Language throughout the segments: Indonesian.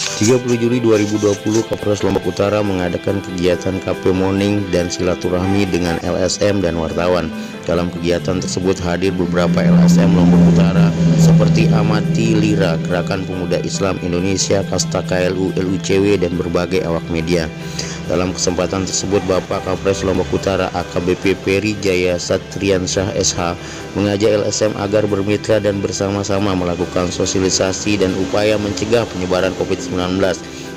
30 Juli 2020, Kapolres Lombok Utara mengadakan kegiatan KP Morning dan silaturahmi dengan LSM dan wartawan. Dalam kegiatan tersebut hadir beberapa LSM Lombok Utara seperti Amati Lira, Gerakan Pemuda Islam Indonesia, Kasta KLU, LUCW, dan berbagai awak media. Dalam kesempatan tersebut, Bapak Kapolres Lombok Utara AKBP Peri Jaya Satriansyah SH mengajak LSM agar bermitra dan bersama-sama melakukan sosialisasi dan upaya mencegah penyebaran COVID-19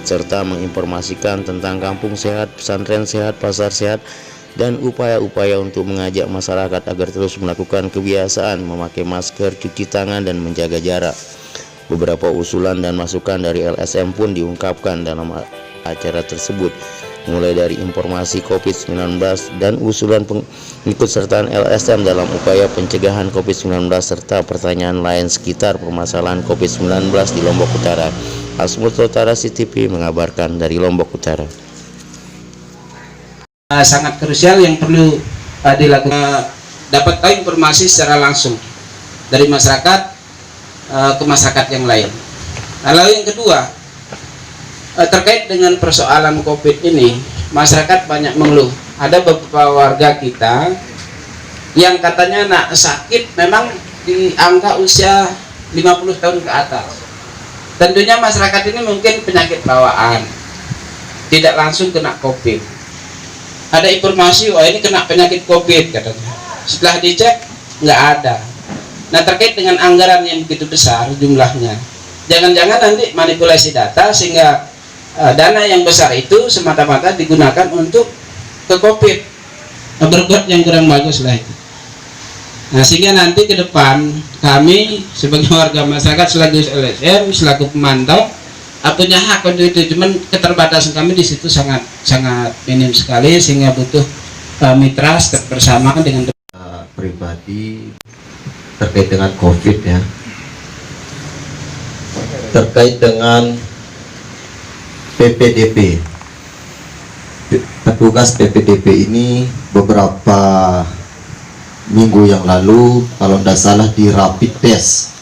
serta menginformasikan tentang kampung sehat, pesantren sehat, pasar sehat, dan upaya-upaya untuk mengajak masyarakat agar terus melakukan kebiasaan memakai masker, cuci tangan, dan menjaga jarak. Beberapa usulan dan masukan dari LSM pun diungkapkan dalam acara tersebut, mulai dari informasi COVID-19 dan usulan pengikutsertaan LSM dalam upaya pencegahan COVID-19 serta pertanyaan lain sekitar permasalahan COVID-19 di Lombok Utara. Asmut Utara CTV mengabarkan dari Lombok Utara. Sangat krusial yang perlu dilakukan, dapat tahu informasi secara langsung dari masyarakat ke masyarakat yang lain. Lalu yang kedua, terkait dengan persoalan COVID ini, masyarakat banyak mengeluh. Ada beberapa warga kita yang katanya nak sakit memang di angka usia 50 tahun ke atas. Tentunya masyarakat ini mungkin penyakit bawaan, tidak langsung kena COVID. Ada informasi, oh ini kena penyakit COVID katanya. Setelah dicek, nggak ada. Nah, terkait dengan anggaran yang begitu besar jumlahnya, jangan-jangan nanti manipulasi data sehingga dana yang besar itu semata-mata digunakan untuk ke COVID, berbuat yang kurang bagus lah itu. Nah, sehingga nanti ke depan kami sebagai warga masyarakat selaku LSM, selaku pemantau, punya hak untuk itu. Cuman keterbatasan kami di situ sangat minim sekali, sehingga butuh mitra bersama dengan pribadi terkait dengan COVID ya, terkait dengan PPDB. Petugas PPDB ini beberapa minggu yang lalu kalau tidak salah di rapid test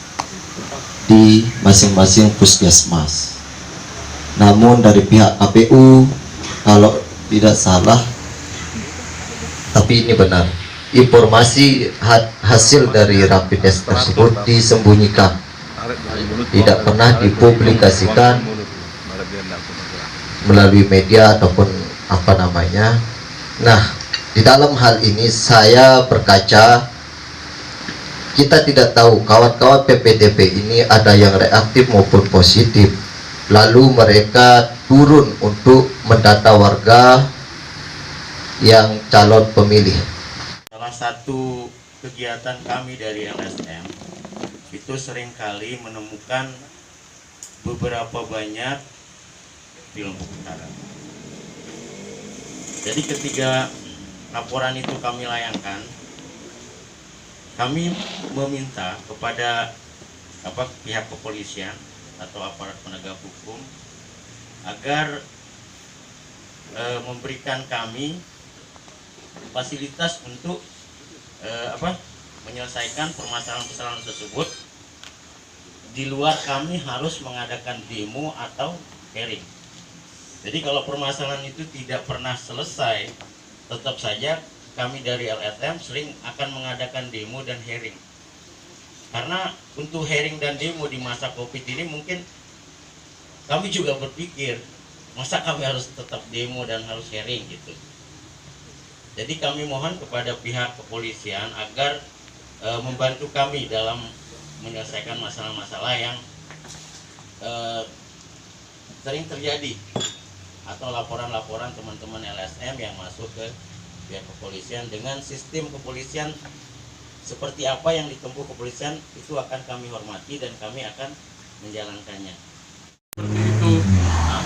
di masing-masing puskesmas. Namun dari pihak KPU kalau tidak salah, tapi ini benar, informasi hasil dari rapid test tersebut disembunyikan, tidak pernah dipublikasikan melalui media ataupun apa namanya. Nah, di dalam hal ini saya berkaca, kita tidak tahu kawan-kawan PPDB ini ada yang reaktif maupun positif, lalu mereka turun untuk mendata warga yang calon pemilih. Salah satu kegiatan kami dari LSM itu seringkali menemukan beberapa banyak di Lombok Utara. Jadi ketika laporan itu kami layangkan, kami meminta kepada pihak kepolisian atau aparat penegak hukum agar memberikan kami fasilitas untuk menyelesaikan permasalahan-permasalahan tersebut di luar kami harus mengadakan demo atau hearing. Jadi kalau permasalahan itu tidak pernah selesai, tetap saja kami dari LSM sering akan mengadakan demo dan hearing. Karena untuk hearing dan demo di masa COVID ini mungkin kami juga berpikir, masa kami harus tetap demo dan harus hearing gitu. Jadi kami mohon kepada pihak kepolisian agar membantu kami dalam menyelesaikan masalah-masalah yang sering terjadi, atau laporan-laporan teman-teman LSM yang masuk ke pihak kepolisian. Dengan sistem kepolisian seperti apa yang ditempuh kepolisian itu akan kami hormati dan kami akan menjalankannya. Seperti itu, nah,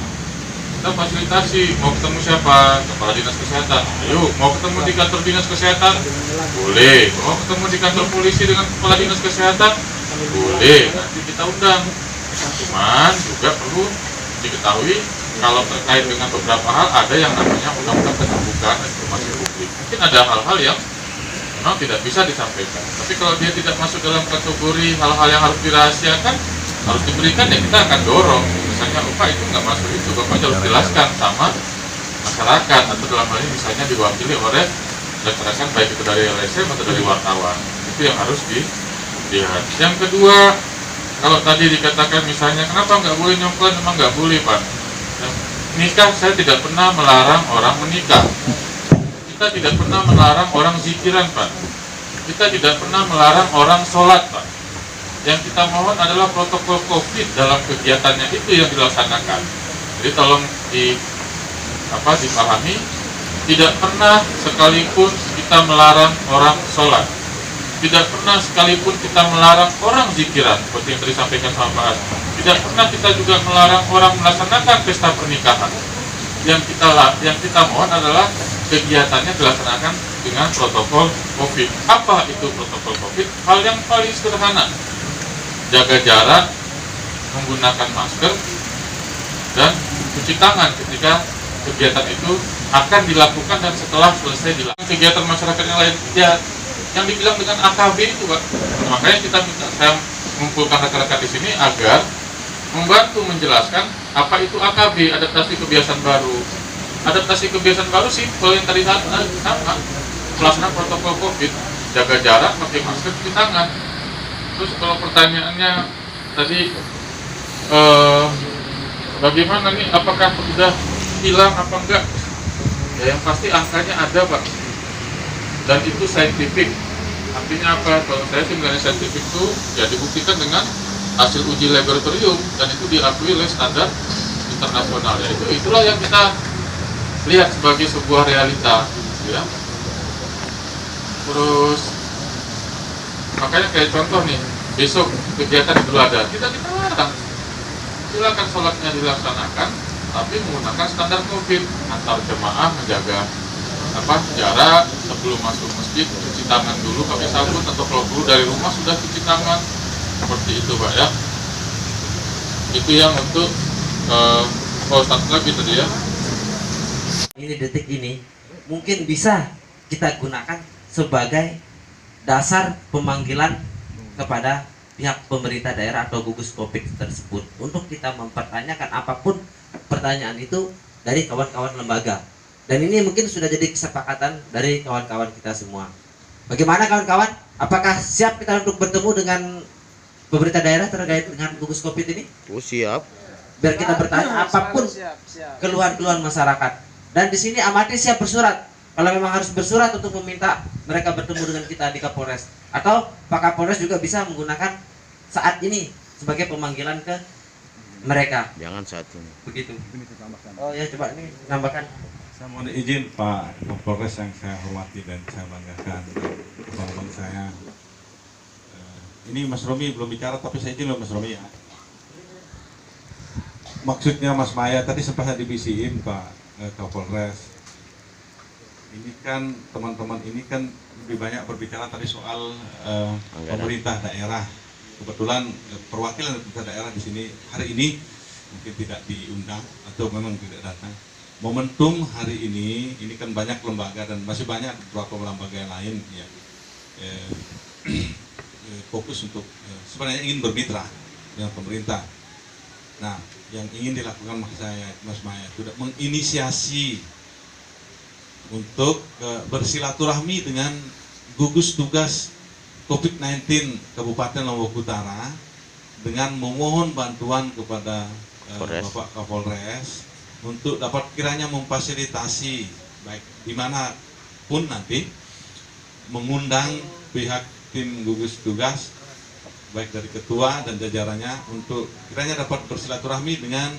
kita fasilitasi. Mau ketemu siapa? Kepala Dinas Kesehatan. Ayo, mau ketemu di kantor Dinas Kesehatan? Boleh. Mau ketemu di kantor polisi dengan Kepala Dinas Kesehatan? Boleh. Nanti kita undang. Cuman juga perlu diketahui kalau terkait dengan beberapa hal ada yang namanya undang-undang keterbukaan informasi publik. Mungkin ada hal-hal yang memang tidak bisa disampaikan. Tapi kalau dia tidak masuk dalam kategori hal-hal yang harus dirahasiakan, harus diberikan, ya kita akan dorong. misalnya Pak itu nggak masuk itu, Bapak harus jelaskan sama masyarakat, atau dalam hal ini misalnya diwakili oleh rekan-rekan baik itu dari LSM atau dari wartawan. Itu yang harus dilihat. Yang kedua, kalau tadi dikatakan misalnya kenapa nggak boleh nyongklan, memang nggak boleh Pak. Nikah saya tidak pernah melarang orang menikah. Kita tidak pernah melarang orang zikiran Pak. Kita tidak pernah melarang orang sholat Pak. Yang kita mohon adalah protokol COVID dalam kegiatannya itu yang dilaksanakan. Jadi tolong dipahami, tidak pernah sekalipun kita melarang orang sholat. Tidak pernah sekalipun kita melarang orang zikiran, seperti yang tadi disampaikan sama Pak As. Tidak pernah kita juga melarang orang melaksanakan pesta pernikahan. Yang kita mohon adalah kegiatannya dilaksanakan dengan protokol COVID. Apa itu protokol COVID? Hal yang paling sederhana, jaga jarak, menggunakan masker, dan cuci tangan ketika kegiatan itu akan dilakukan dan setelah selesai dilakukan. Kegiatan masyarakat yang lain, ya yang dibilang dengan AKB itu Pak. Makanya saya mengumpulkan rekan-rekan di sini agar membantu menjelaskan apa itu AKB, adaptasi kebiasaan baru. Adaptasi kebiasaan baru simpel yang tadi sama, pelaksanaan protokol COVID, jaga jarak, pakai masker, cuci tangan. Terus kalau pertanyaannya tadi bagaimana nih, apakah sudah hilang apa enggak? Ya yang pasti angkanya ada Pak, dan itu saintifik. Artinya apa? Kalau saya sih mengenai saintifik itu ya dibuktikan dengan hasil uji laboratorium, dan itu diakui oleh standar internasional. Ya itulah yang kita lihat sebagai sebuah realita, ya. Terus makanya kayak contoh nih, besok kegiatan Idul Adha kita larang, silakan sholatnya dilaksanakan, tapi menggunakan standar COVID, antar jemaah menjaga jarak, sebelum masuk masjid cuci tangan dulu pakai sabun, atau kalau dulu dari rumah sudah cuci tangan, seperti itu Pak ya. Itu yang untuk satu lagi tadi ya. Ini detik ini mungkin bisa kita gunakan sebagai dasar pemanggilan kepada pihak pemerintah daerah atau gugus COVID tersebut untuk kita mempertanyakan apapun pertanyaan itu dari kawan-kawan lembaga. Dan ini mungkin sudah jadi kesepakatan dari kawan-kawan kita semua. Bagaimana kawan-kawan? Apakah siap kita untuk bertemu dengan pemerintah daerah terkait dengan gugus COVID ini? Oh, siap. Biar kita bertanya apapun keluhan-keluhan masyarakat. Dan di sini amati siap bersurat. Kalau memang harus bersurat untuk meminta mereka bertemu dengan kita di Kapolres, atau Pak Kapolres juga bisa menggunakan saat ini sebagai pemanggilan ke mereka. Jangan saat ini. Begitu. Oh ya, coba ini nambahkan. Saya mohon izin Pak Kapolres yang saya hormati dan saya banggakan, teman-teman saya. Ini Mas Romi belum bicara, tapi saya izin loh Mas Romi ya. Maksudnya Mas Maya tadi sempat dibisiin Pak Kapolres. Ini kan teman-teman ini kan lebih banyak berbicara tadi soal pemerintah daerah. Kebetulan perwakilan pemerintah daerah di sini hari ini mungkin tidak diundang atau memang tidak datang. Momentum hari ini kan banyak lembaga dan masih banyak beberapa lembaga yang lain ya fokus untuk sebenarnya ingin bermitra dengan pemerintah. Nah, yang ingin dilakukan Mas Maya sudah menginisiasi untuk bersilaturahmi dengan gugus tugas COVID-19 Kabupaten Lombok Utara dengan memohon bantuan kepada Bapak Kapolres untuk dapat kiranya memfasilitasi baik dimanapun nanti mengundang pihak tim gugus tugas baik dari ketua dan jajarannya untuk kiranya dapat bersilaturahmi dengan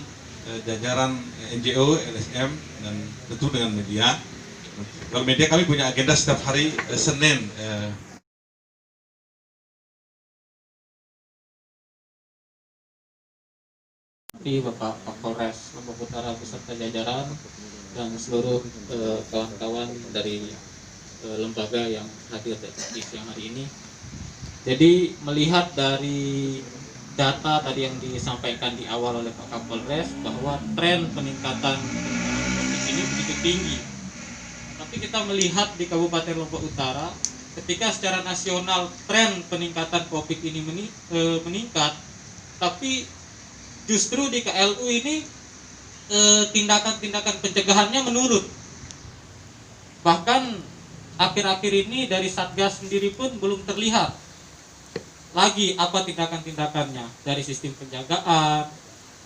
jajaran NGO, LSM dan tentu dengan media. Kalau media kami punya agenda setiap hari Senin Bapak Kapolres Lombok Utara beserta jajaran dan seluruh kawan-kawan dari lembaga yang hadir di siang hari ini. Jadi melihat dari data tadi yang disampaikan di awal oleh Pak Kapolres bahwa tren peningkatan ini begitu tinggi. Tapi kita melihat di Kabupaten Lombok Utara ketika secara nasional tren peningkatan COVID ini meningkat, tapi justru di KLU ini tindakan-tindakan pencegahannya menurun. Bahkan akhir-akhir ini dari Satgas sendiri pun belum terlihat lagi apa tindakan-tindakannya dari sistem penjagaan,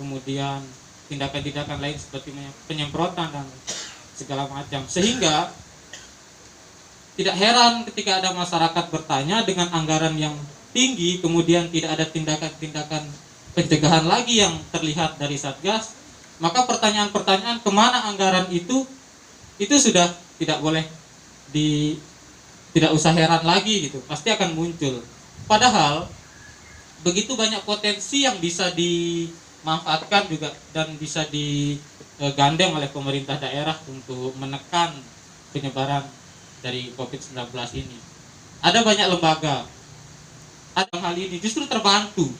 kemudian tindakan-tindakan lain seperti penyemprotan dan segala macam. Sehingga tidak heran ketika ada masyarakat bertanya dengan anggaran yang tinggi, kemudian tidak ada tindakan-tindakan pencegahan lagi yang terlihat dari Satgas, maka pertanyaan-pertanyaan kemana anggaran itu sudah tidak boleh tidak usah heran lagi gitu, pasti akan muncul. Padahal begitu banyak potensi yang bisa dimanfaatkan juga dan bisa digandeng oleh pemerintah daerah untuk menekan penyebaran dari COVID-19 ini. Ada banyak lembaga, ada hal ini justru terbantu,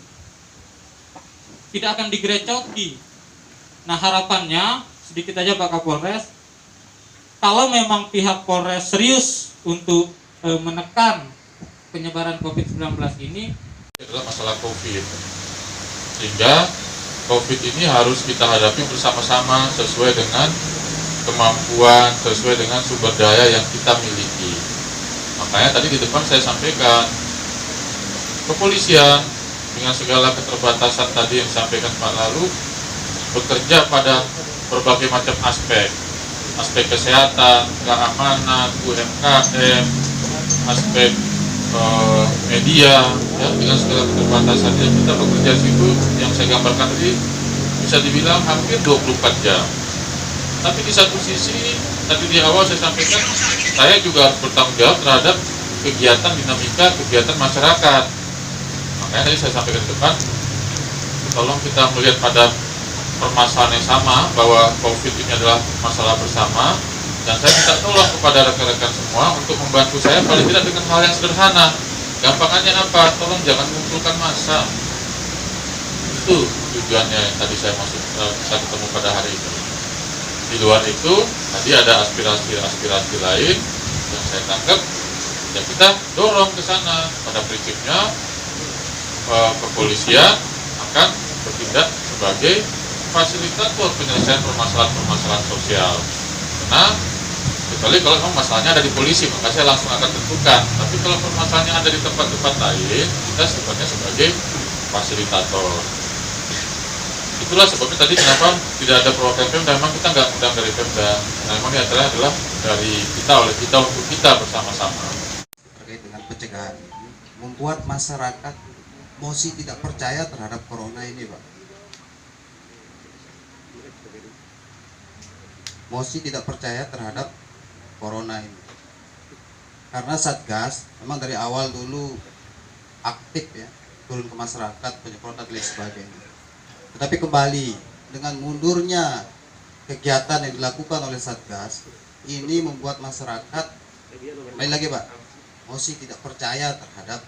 tidak akan digerecoki. Nah harapannya sedikit aja Pak Kapolres, kalau memang pihak Polres serius untuk menekan penyebaran COVID-19 ini, adalah masalah COVID, sehingga COVID ini harus kita hadapi bersama-sama sesuai dengan kemampuan, sesuai dengan sumber daya yang kita miliki. Makanya tadi di depan saya sampaikan, kepolisian dengan segala keterbatasan tadi yang disampaikan Pak Lalu bekerja pada berbagai macam aspek kesehatan, keamanan, UMKM, aspek media, ya, dengan segala keterbatasannya kita bekerja di situ yang saya gambarkan tadi bisa dibilang hampir 24 jam. Tapi di satu sisi tadi di awal saya sampaikan, saya juga harus bertanggung jawab terhadap kegiatan dinamika kegiatan masyarakat. Makanya tadi saya sampaikan ke depan, tolong kita melihat pada permasalahan yang sama, bahwa COVID ini adalah masalah bersama, dan saya minta tolong kepada rekan-rekan semua untuk membantu saya paling tidak dengan hal yang sederhana. Gampangannya apa? Tolong jangan mengumpulkan massa. Itu tujuannya yang tadi saya bisa ketemu pada hari ini. Di luar itu tadi ada aspirasi lain yang saya tangkap, ya kita dorong ke sana. Pada prinsipnya kepolisian akan bertindak sebagai fasilitator penyelesaian permasalahan sosial. Karena kecuali kalau memang masalahnya ada di polisi, maka saya langsung akan tentukan. Tapi kalau permasalahannya ada di tempat-tempat lain, kita sifatnya sebagai fasilitator. Itulah sebabnya tadi kenapa tidak ada perwakilan Pemda. Memang kita nggak undang dari Pemda. Nah, memang ini adalah dari kita, oleh kita, untuk kita bersama-sama. Terkait dengan pencegahan, membuat masyarakat masih tidak percaya terhadap corona ini, Pak. Masih tidak percaya terhadap corona ini. Karena Satgas memang dari awal dulu aktif ya, turun ke masyarakat, penyemprotan dan lain sebagainya. Tetapi kembali dengan mundurnya kegiatan yang dilakukan oleh Satgas, ini membuat masyarakat, kembali lagi Pak, masih tidak percaya terhadap